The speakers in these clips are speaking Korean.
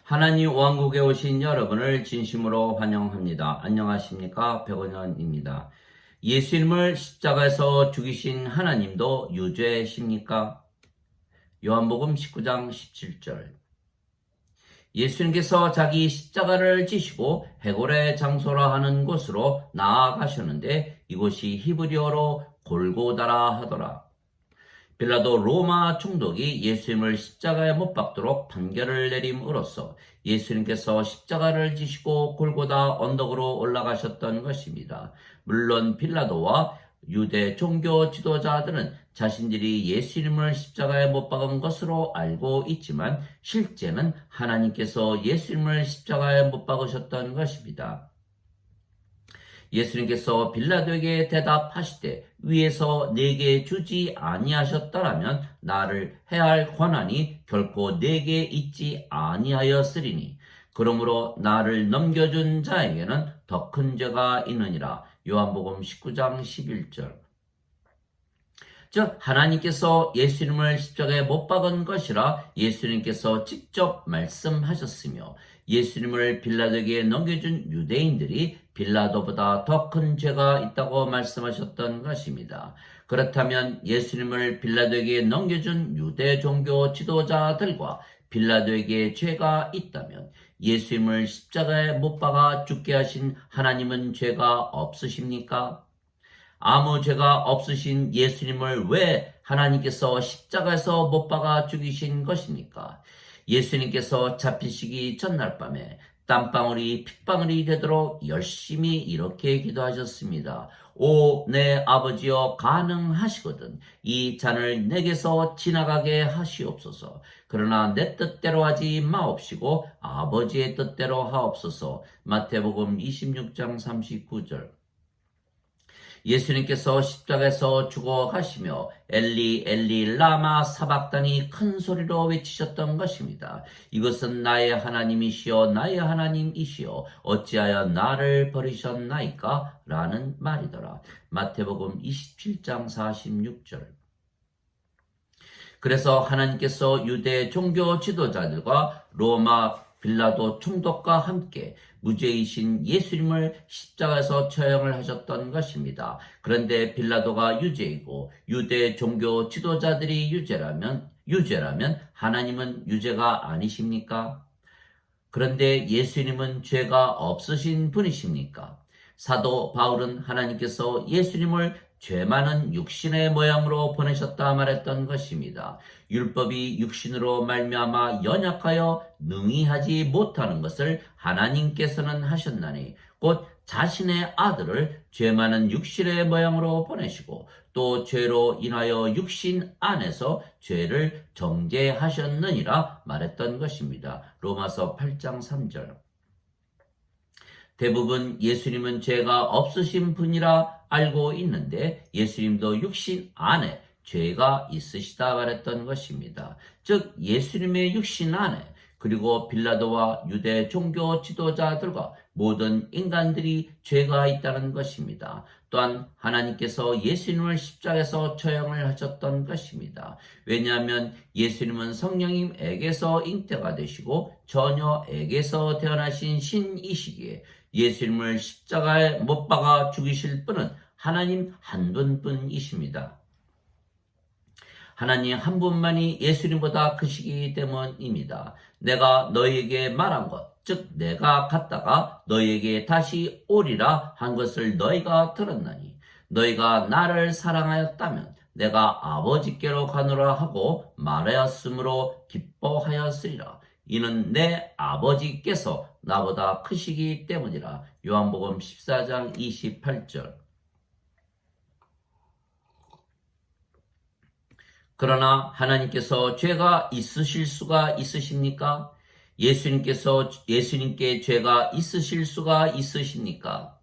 하나님 왕국에 오신 여러분을 진심으로 환영합니다. 안녕하십니까? 백원현입니다. 예수님을 십자가에서 죽이신 하나님도 유죄십니까? 요한복음 19장 17절. 예수님께서 자기 십자가를 지시고 해골의 장소라 하는 곳으로 나아가셨는데 이곳이 히브리어로 골고다라 하더라. 빌라도 로마 총독이 예수님을 십자가에 못 박도록 판결을 내림으로써 예수님께서 십자가를 지시고 골고다 언덕으로 올라가셨던 것입니다. 물론 빌라도와 유대 종교 지도자들은 자신들이 예수님을 십자가에 못 박은 것으로 알고 있지만 실제는 하나님께서 예수님을 십자가에 못 박으셨던 것입니다. 예수님께서 빌라도에게 대답하시되 위에서 내게 주지 아니하셨더라면 나를 해할 권한이 결코 내게 있지 아니하였으리니 그러므로 나를 넘겨준 자에게는 더 큰 죄가 있느니라. 요한복음 19장 11절. 즉 하나님께서 예수님을 십자가에 못 박은 것이라 예수님께서 직접 말씀하셨으며 예수님을 빌라도에게 넘겨준 유대인들이 빌라도보다 더 큰 죄가 있다고 말씀하셨던 것입니다. 그렇다면 예수님을 빌라도에게 넘겨준 유대 종교 지도자들과 빌라도에게 죄가 있다면 예수님을 십자가에 못 박아 죽게 하신 하나님은 죄가 없으십니까? 아무 죄가 없으신 예수님을 왜 하나님께서 십자가에서 못 박아 죽이신 것입니까? 예수님께서 잡히시기 전날 밤에 땀방울이 핏방울이 되도록 열심히 이렇게 기도하셨습니다. 오, 내 아버지여 가능하시거든 이 잔을 내게서 지나가게 하시옵소서. 그러나 내 뜻대로 하지 마옵시고 아버지의 뜻대로 하옵소서. 마태복음 26장 39절. 예수님께서 십자가에서 죽어가시며 엘리 엘리 라마 사박단이 큰 소리로 외치셨던 것입니다. 이것은 나의 하나님이시여 나의 하나님이시여 어찌하여 나를 버리셨나이까? 라는 말이더라. 마태복음 27장 46절. 그래서 하나님께서 유대 종교 지도자들과 로마 빌라도 총독과 함께 무죄이신 예수님을 십자가에서 처형을 하셨던 것입니다. 그런데 빌라도가 유죄이고 유대 종교 지도자들이 유죄라면 하나님은 유죄가 아니십니까? 그런데 예수님은 죄가 없으신 분이십니까? 사도 바울은 하나님께서 예수님을 죄 많은 육신의 모양으로 보내셨다 말했던 것입니다. 율법이 육신으로 말미암아 연약하여 능히 하지 못하는 것을 하나님께서는 하셨나니 곧 자신의 아들을 죄 많은 육신의 모양으로 보내시고 또 죄로 인하여 육신 안에서 죄를 정죄하셨느니라 말했던 것입니다. 로마서 8장 3절. 대부분 예수님은 죄가 없으신 분이라 알고 있는데 예수님도 육신 안에 죄가 있으시다 말했던 것입니다. 즉 예수님의 육신 안에 그리고 빌라도와 유대 종교 지도자들과 모든 인간들이 죄가 있다는 것입니다. 또한 하나님께서 예수님을 십자가에서 처형을 하셨던 것입니다. 왜냐하면 예수님은 성령님에게서 잉태가 되시고 처녀에게서 태어나신 신이시기에 예수님을 십자가에 못 박아 죽이실 분은 하나님 한 분뿐이십니다. 하나님 한 분만이 예수님보다 크시기 때문입니다. 내가 너희에게 말한 것, 즉 내가 갔다가 너희에게 다시 오리라 한 것을 너희가 들었나니 너희가 나를 사랑하였다면 내가 아버지께로 가노라 하고 말하였으므로 기뻐하였으리라. 이는 내 아버지께서 나보다 크시기 때문이라. 요한복음 14장 28절. 그러나 하나님께서 죄가 있으실 수가 있으십니까? 예수님께 죄가 있으실 수가 있으십니까?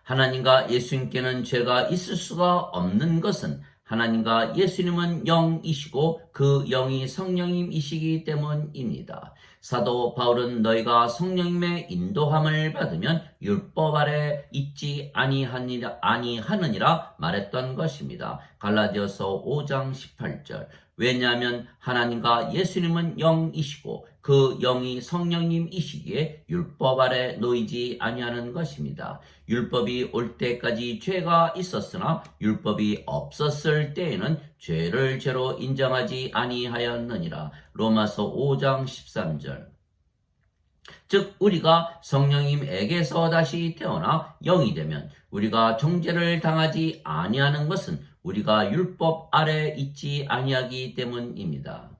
하나님과 예수님께는 죄가 있을 수가 없는 것은 하나님과 예수님은 영이시고 그 영이 성령님이시기 때문입니다. 사도 바울은 너희가 성령님의 인도함을 받으면 율법 아래 있지 아니하느니라 말했던 것입니다. 갈라디아서 5장 18절. 왜냐하면 하나님과 예수님은 영이시고 그 영이 성령님이시기에 율법 아래 놓이지 아니하는 것입니다. 율법이 올 때까지 죄가 있었으나 율법이 없었을 때에는 죄를 죄로 인정하지 아니하였느니라. 로마서 5장 13절. 즉 우리가 성령님에게서 다시 태어나 영이 되면 우리가 정죄를 당하지 아니하는 것은 우리가 율법 아래 있지 아니하기 때문입니다.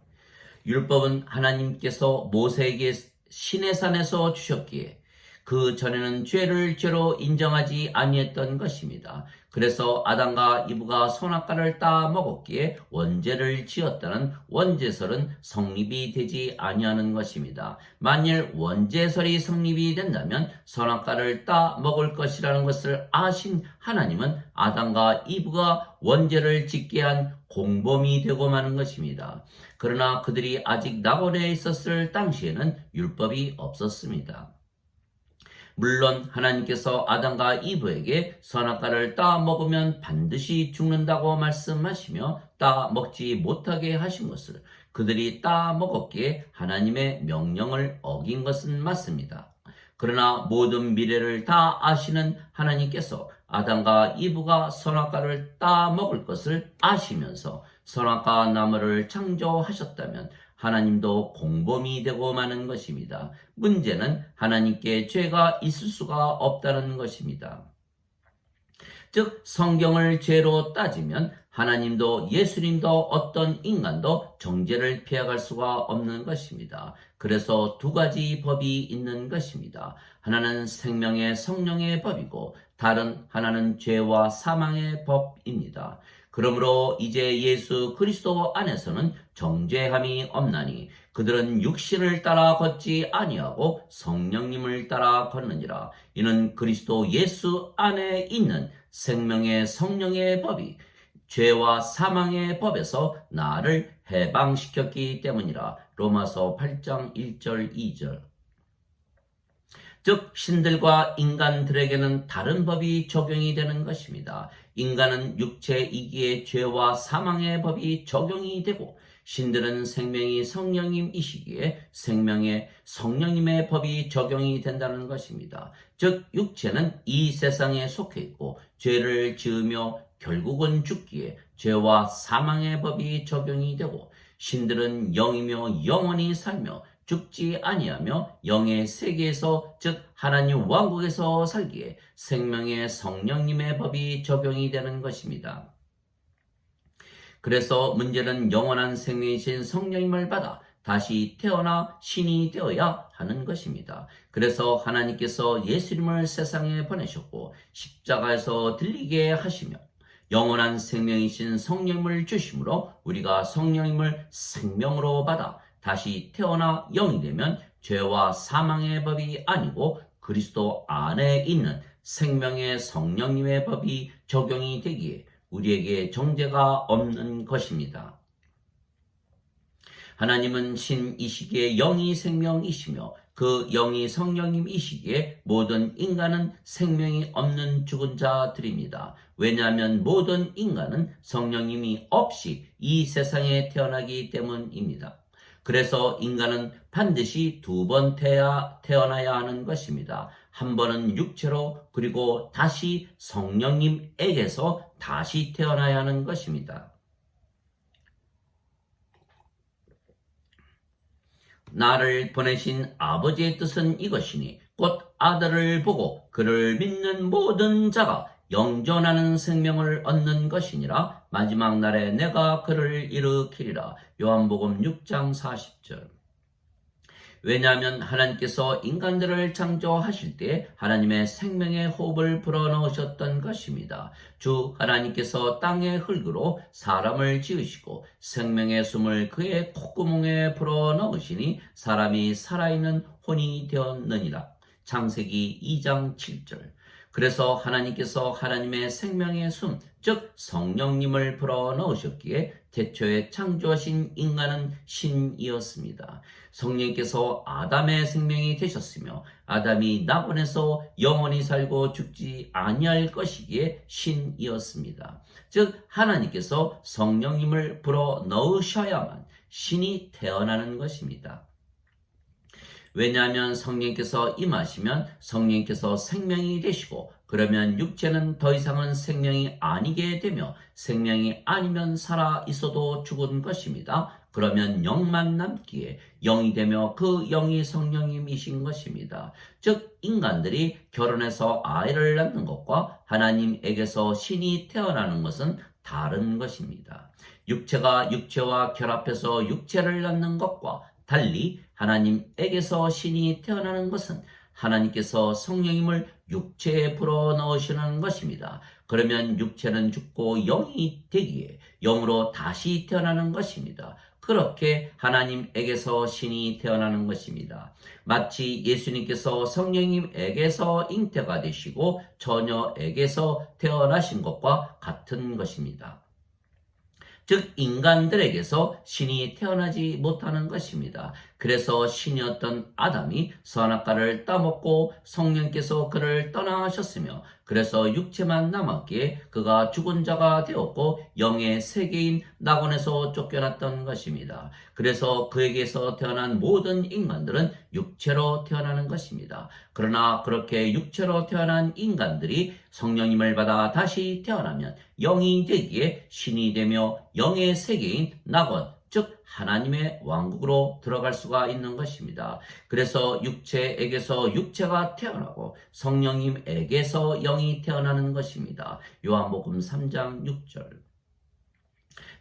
율법은 하나님께서 모세에게 시내산에서 주셨기에 그 전에는 죄를 죄로 인정하지 아니했던 것입니다. 그래서 아담과 이브가 선악과를 따 먹었기에 원죄를 지었다는 원죄설은 성립이 되지 아니하는 것입니다. 만일 원죄설이 성립이 된다면 선악과를 따 먹을 것이라는 것을 아신 하나님은 아담과 이브가 원죄를 짓게 한 공범이 되고 마는 것입니다. 그러나 그들이 아직 낙원에 있었을 당시에는 율법이 없었습니다. 물론 하나님께서 아담과 이브에게 선악과를 따 먹으면 반드시 죽는다고 말씀하시며 따 먹지 못하게 하신 것을 그들이 따 먹었기에 하나님의 명령을 어긴 것은 맞습니다. 그러나 모든 미래를 다 아시는 하나님께서 아담과 이브가 선악과를 따 먹을 것을 아시면서 선악과 나무를 창조하셨다면 하나님도 공범이 되고 마는 것입니다. 문제는 하나님께 죄가 있을 수가 없다는 것입니다. 즉 성경을 죄로 따지면 하나님도 예수님도 어떤 인간도 정죄를 피해갈 수가 없는 것입니다. 그래서 두 가지 법이 있는 것입니다. 하나는 생명의 성령의 법이고 다른 하나는 죄와 사망의 법입니다. 그러므로 이제 예수 그리스도 안에서는 정죄함이 없나니 그들은 육신을 따라 걷지 아니하고 성령님을 따라 걷느니라. 이는 그리스도 예수 안에 있는 생명의 성령의 법이 죄와 사망의 법에서 나를 해방시켰기 때문이라. 로마서 8장 1절 2절. 즉 신들과 인간들에게는 다른 법이 적용이 되는 것입니다. 인간은 육체이기에 죄와 사망의 법이 적용이 되고 신들은 생명이 성령님이시기에 생명의 성령님의 법이 적용이 된다는 것입니다. 즉 육체는 이 세상에 속해 있고 죄를 지으며 결국은 죽기에 죄와 사망의 법이 적용이 되고 신들은 영이며 영원히 살며 죽지 아니하며 영의 세계에서 즉 하나님 왕국에서 살기에 생명의 성령님의 법이 적용이 되는 것입니다. 그래서 문제는 영원한 생명이신 성령님을 받아 다시 태어나 신이 되어야 하는 것입니다. 그래서 하나님께서 예수님을 세상에 보내셨고 십자가에서 들리게 하시며 영원한 생명이신 성령님을 주심으로 우리가 성령님을 생명으로 받아 다시 태어나 영이 되면 죄와 사망의 법이 아니고 그리스도 안에 있는 생명의 성령님의 법이 적용이 되기에 우리에게 정죄가 없는 것입니다. 하나님은 신이시기에 영이 생명이시며 그 영이 성령님이시기에 모든 인간은 생명이 없는 죽은 자들입니다. 왜냐하면 모든 인간은 성령님이 없이 이 세상에 태어나기 때문입니다. 그래서 인간은 반드시 두 번 태어나야 하는 것입니다. 한 번은 육체로 그리고 다시 성령님에게서 다시 태어나야 하는 것입니다. 나를 보내신 아버지의 뜻은 이것이니 곧 아들을 보고 그를 믿는 모든 자가 영존하는 생명을 얻는 것이니라. 마지막 날에 내가 그를 일으키리라. 요한복음 6장 40절. 왜냐하면 하나님께서 인간들을 창조하실 때 하나님의 생명의 호흡을 불어넣으셨던 것입니다. 주 하나님께서 땅의 흙으로 사람을 지으시고 생명의 숨을 그의 콧구멍에 불어넣으시니 사람이 살아있는 혼이 되었느니라. 창세기 2장 7절. 그래서 하나님께서 하나님의 생명의 숨, 즉 성령님을 불어넣으셨기에 태초에 창조하신 인간은 신이었습니다. 성령께서 아담의 생명이 되셨으며 아담이 낙원에서 영원히 살고 죽지 아니할 것이기에 신이었습니다. 즉 하나님께서 성령님을 불어넣으셔야만 신이 태어나는 것입니다. 왜냐하면 성령께서 임하시면 성령께서 생명이 되시고 그러면 육체는 더 이상은 생명이 아니게 되며 생명이 아니면 살아 있어도 죽은 것입니다. 그러면 영만 남기에 영이 되며 그 영이 성령님이신 것입니다. 즉 인간들이 결혼해서 아이를 낳는 것과 하나님에게서 신이 태어나는 것은 다른 것입니다. 육체가 육체와 결합해서 육체를 낳는 것과 달리 하나님에게서 신이 태어나는 것은 하나님께서 성령님을 육체에 불어넣으시는 것입니다. 그러면 육체는 죽고 영이 되기에 영으로 다시 태어나는 것입니다. 그렇게 하나님에게서 신이 태어나는 것입니다. 마치 예수님께서 성령님에게서 잉태가 되시고 처녀에게서 태어나신 것과 같은 것입니다. 즉 인간들에게서 신이 태어나지 못하는 것입니다. 그래서 신이었던 아담이 선악과를 따먹고 성령께서 그를 떠나셨으며 그래서 육체만 남았기에 그가 죽은 자가 되었고 영의 세계인 낙원에서 쫓겨났던 것입니다. 그래서 그에게서 태어난 모든 인간들은 육체로 태어나는 것입니다. 그러나 그렇게 육체로 태어난 인간들이 성령님을 받아 다시 태어나면 영이 되기에 신이 되며 영의 세계인 낙원, 즉 하나님의 왕국으로 들어갈 수가 있는 것입니다. 그래서 육체에게서 육체가 태어나고 성령님에게서 영이 태어나는 것입니다. 요한복음 3장 6절.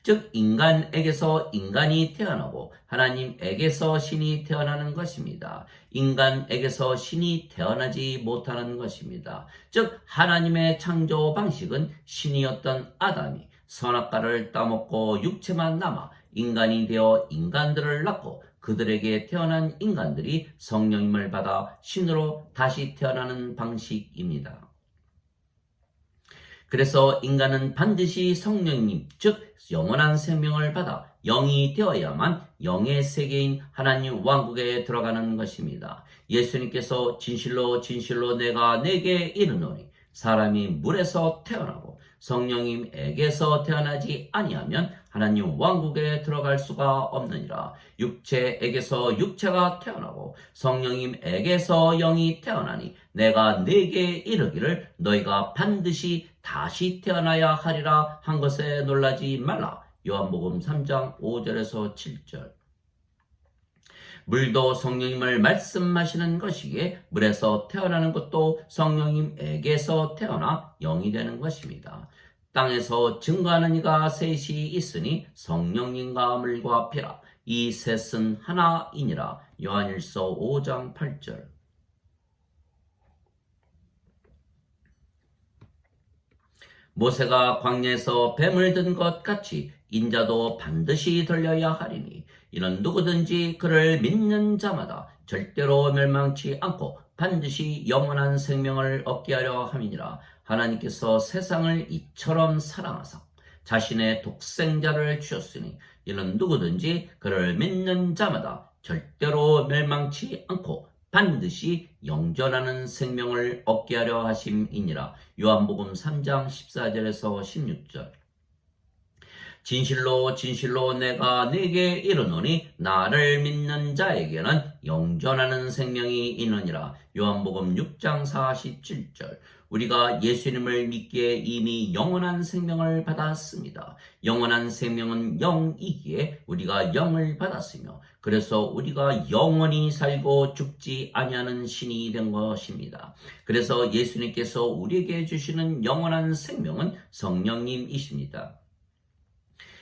즉 인간에게서 인간이 태어나고 하나님에게서 신이 태어나는 것입니다. 인간에게서 신이 태어나지 못하는 것입니다. 즉 하나님의 창조 방식은 신이었던 아담이 선악과를 따먹고 육체만 남아 인간이 되어 인간들을 낳고 그들에게 태어난 인간들이 성령님을 받아 신으로 다시 태어나는 방식입니다. 그래서 인간은 반드시 성령님, 즉 영원한 생명을 받아 영이 되어야만 영의 세계인 하나님 왕국에 들어가는 것입니다. 예수님께서 진실로 진실로 내가 내게 이르노니 사람이 물에서 태어나고 성령님에게서 태어나지 아니하면 하나님 왕국에 들어갈 수가 없느니라. 육체에게서 육체가 태어나고 성령님에게서 영이 태어나니 내가 네게 이르기를 너희가 반드시 다시 태어나야 하리라 한 것에 놀라지 말라. 요한복음 3장 5절에서 7절. 물도 성령님을 말씀하시는 것이기에 물에서 태어나는 것도 성령님에게서 태어나 영이 되는 것입니다. 땅에서 증거하는 이가 셋이 있으니 성령님과 물과 피라. 이 셋은 하나이니라. 요한일서 5장 8절. 모세가 광야에서 뱀을 든 것 같이 인자도 반드시 들려야 하리니 이는 누구든지 그를 믿는 자마다 절대로 멸망치 않고 반드시 영원한 생명을 얻게 하려 함이니라. 하나님께서 세상을 이처럼 사랑하사 자신의 독생자를 주셨으니 이는 누구든지 그를 믿는 자마다 절대로 멸망치 않고 반드시 영존하는 생명을 얻게 하려 하심이니라. 요한복음 3장 14절에서 16절. 진실로 진실로 내가 네게 이르노니 나를 믿는 자에게는 영존하는 생명이 있느니라. 요한복음 6장 47절. 우리가 예수님을 믿기에 이미 영원한 생명을 받았습니다. 영원한 생명은 영이기에 우리가 영을 받았으며 그래서 우리가 영원히 살고 죽지 아니하는 신이 된 것입니다. 그래서 예수님께서 우리에게 주시는 영원한 생명은 성령님이십니다.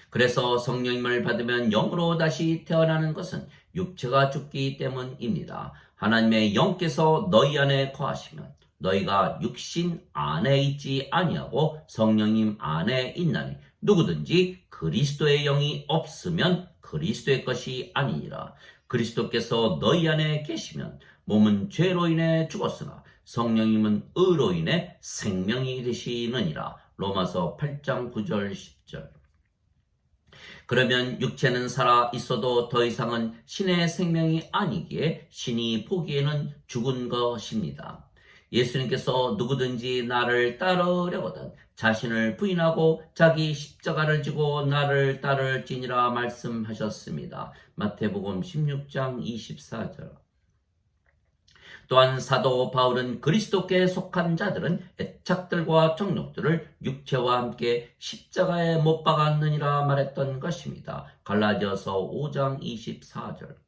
그래서 성령님을 받으면 영으로 다시 태어나는 것은 육체가 죽기 때문입니다. 하나님의 영께서 너희 안에 거하시면 너희가 육신 안에 있지 아니하고 성령님 안에 있나니 누구든지 그리스도의 영이 없으면 그리스도의 것이 아니니라. 그리스도께서 너희 안에 계시면 몸은 죄로 인해 죽었으나 성령님은 의로 인해 생명이 되시느니라. 로마서 8장 9절 10절. 그러면 육체는 살아 있어도 더 이상은 신의 생명이 아니기에 신이 보기에는 죽은 것입니다. 예수님께서 누구든지 나를 따르려거든 자신을 부인하고 자기 십자가를 지고 나를 따를지니라 말씀하셨습니다. 마태복음 16장 24절. 또한 사도 바울은 그리스도께 속한 자들은 애착들과 정욕들을 육체와 함께 십자가에 못 박았느니라 말했던 것입니다. 갈라디아서 5장 24절.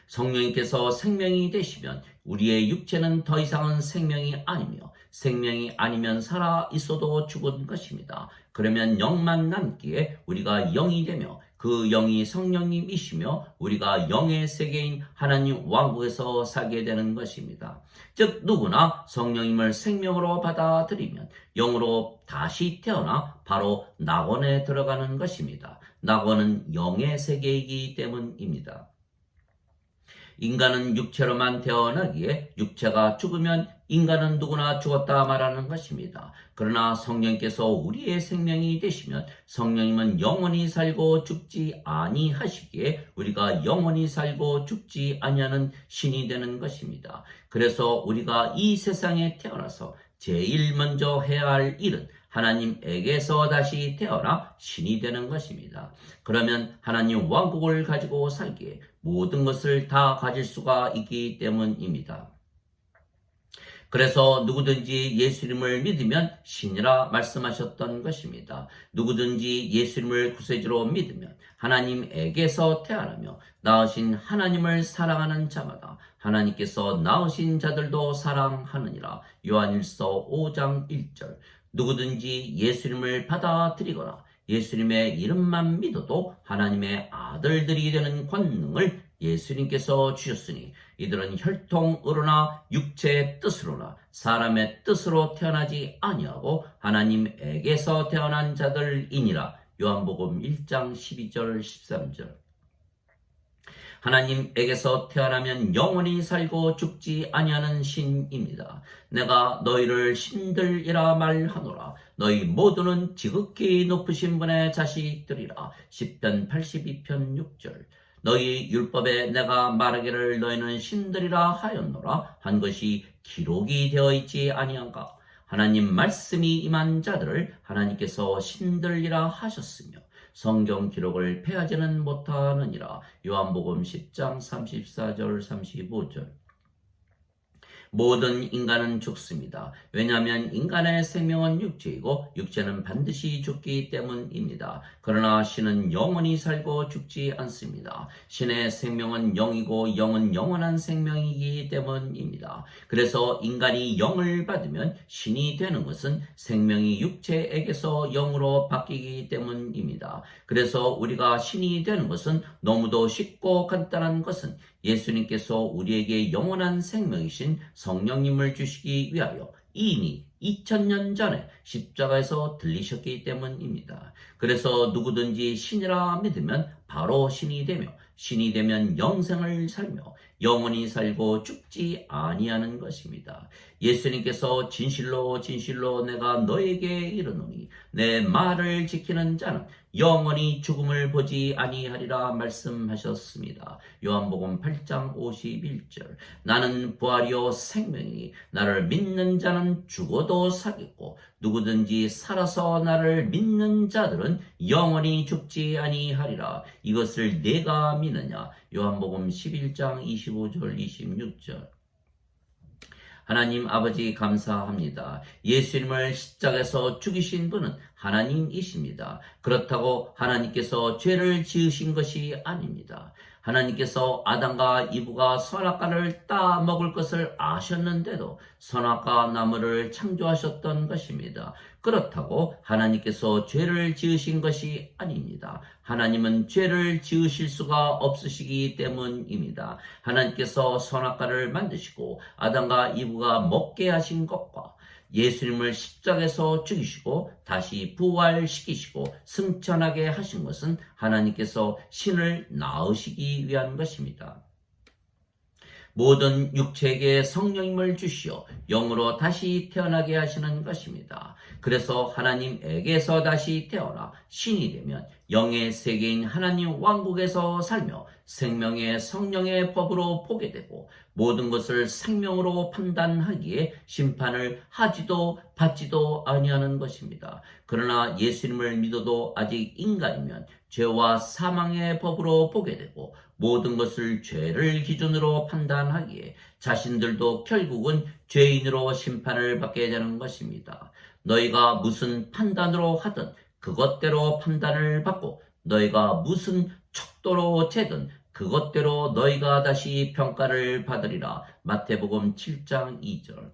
성령님께서 생명이 되시면 우리의 육체는 더 이상은 생명이 아니며 생명이 아니면 살아 있어도 죽은 것입니다. 그러면 영만 남기에 우리가 영이 되며 그 영이 성령님이시며 우리가 영의 세계인 하나님 왕국에서 살게 되는 것입니다. 즉 누구나 성령님을 생명으로 받아들이면 영으로 다시 태어나 바로 낙원에 들어가는 것입니다. 낙원은 영의 세계이기 때문입니다. 인간은 육체로만 태어나기에 육체가 죽으면 인간은 누구나 죽었다 말하는 것입니다. 그러나 성령께서 우리의 생명이 되시면 성령님은 영원히 살고 죽지 아니하시기에 우리가 영원히 살고 죽지 아니하는 신이 되는 것입니다. 그래서 우리가 이 세상에 태어나서 제일 먼저 해야 할 일은 하나님에게서 다시 태어나 신이 되는 것입니다. 그러면 하나님 왕국을 가지고 살기에 모든 것을 다 가질 수가 있기 때문입니다. 그래서 누구든지 예수님을 믿으면 신이라 말씀하셨던 것입니다. 누구든지 예수님을 구세주로 믿으면 하나님에게서 태어나며 낳으신 하나님을 사랑하는 자마다 하나님께서 낳으신 자들도 사랑하느니라. 요한일서 5장 1절. 누구든지 예수님을 받아들이거나 예수님의 이름만 믿어도 하나님의 아들들이 되는 권능을 예수님께서 주셨으니 이들은 혈통으로나 육체의 뜻으로나 사람의 뜻으로 태어나지 아니하고 하나님에게서 태어난 자들이니라. 요한복음 1장 12절 13절. 하나님에게서 태어나면 영원히 살고 죽지 아니하는 신입니다. 내가 너희를 신들이라 말하노라. 너희 모두는 지극히 높으신 분의 자식들이라. 시편 82편 6절. 너희 율법에 내가 말하기를 너희는 신들이라 하였노라 한 것이 기록이 되어 있지 아니한가. 하나님 말씀이 임한 자들을 하나님께서 신들이라 하셨으며 성경 기록을 폐하지는 못하느니라. 요한복음 10장 34절 35절. 모든 인간은 죽습니다. 왜냐하면 인간의 생명은 육체이고 육체는 반드시 죽기 때문입니다. 그러나 신은 영원히 살고 죽지 않습니다. 신의 생명은 영이고 영은 영원한 생명이기 때문입니다. 그래서 인간이 영을 받으면 신이 되는 것은 생명이 육체에게서 영으로 바뀌기 때문입니다. 그래서 우리가 신이 되는 것은 너무도 쉽고 간단한 것은 예수님께서 우리에게 영원한 생명이신 성령님을 주시기 위하여 이미 2000년 전에 십자가에서 들리셨기 때문입니다. 그래서 누구든지 신이라 믿으면 바로 신이 되며 신이 되면 영생을 살며 영원히 살고 죽지 아니하는 것입니다. 예수님께서 진실로 진실로 내가 너에게 이르노니 내 말을 지키는 자는 영원히 죽음을 보지 아니하리라 말씀하셨습니다. 요한복음 8장 51절. 나는 부활이요 생명이니 나를 믿는 자는 죽어도 살겠고 누구든지 살아서 나를 믿는 자들은 영원히 죽지 아니하리라. 이것을 내가 믿느냐. 요한복음 11장 25절 26절. 하나님 아버지 감사합니다. 예수님을 십자가에서 죽이신 분은 하나님이십니다. 그렇다고 하나님께서 죄를 지으신 것이 아닙니다. 하나님께서 아담과 이브가 선악과를 따먹을 것을 아셨는데도 선악과 나무를 창조하셨던 것입니다. 그렇다고 하나님께서 죄를 지으신 것이 아닙니다. 하나님은 죄를 지으실 수가 없으시기 때문입니다. 하나님께서 선악과를 만드시고 아담과 이브가 먹게 하신 것과 예수님을 십자가에서 죽이시고 다시 부활시키시고 승천하게 하신 것은 하나님께서 신을 낳으시기 위한 것입니다. 모든 육체에게 성령님을 주시어 영으로 다시 태어나게 하시는 것입니다. 그래서 하나님에게서 다시 태어나 신이 되면 영의 세계인 하나님 왕국에서 살며 생명의 성령의 법으로 보게 되고 모든 것을 생명으로 판단하기에 심판을 하지도 받지도 아니하는 것입니다. 그러나 예수님을 믿어도 아직 인간이면 죄와 사망의 법으로 보게 되고 모든 것을 죄를 기준으로 판단하기에 자신들도 결국은 죄인으로 심판을 받게 되는 것입니다. 너희가 무슨 판단으로 하든 그것대로 판단을 받고 너희가 무슨 척도로 재든 그것대로 너희가 다시 평가를 받으리라. 마태복음 7장 2절.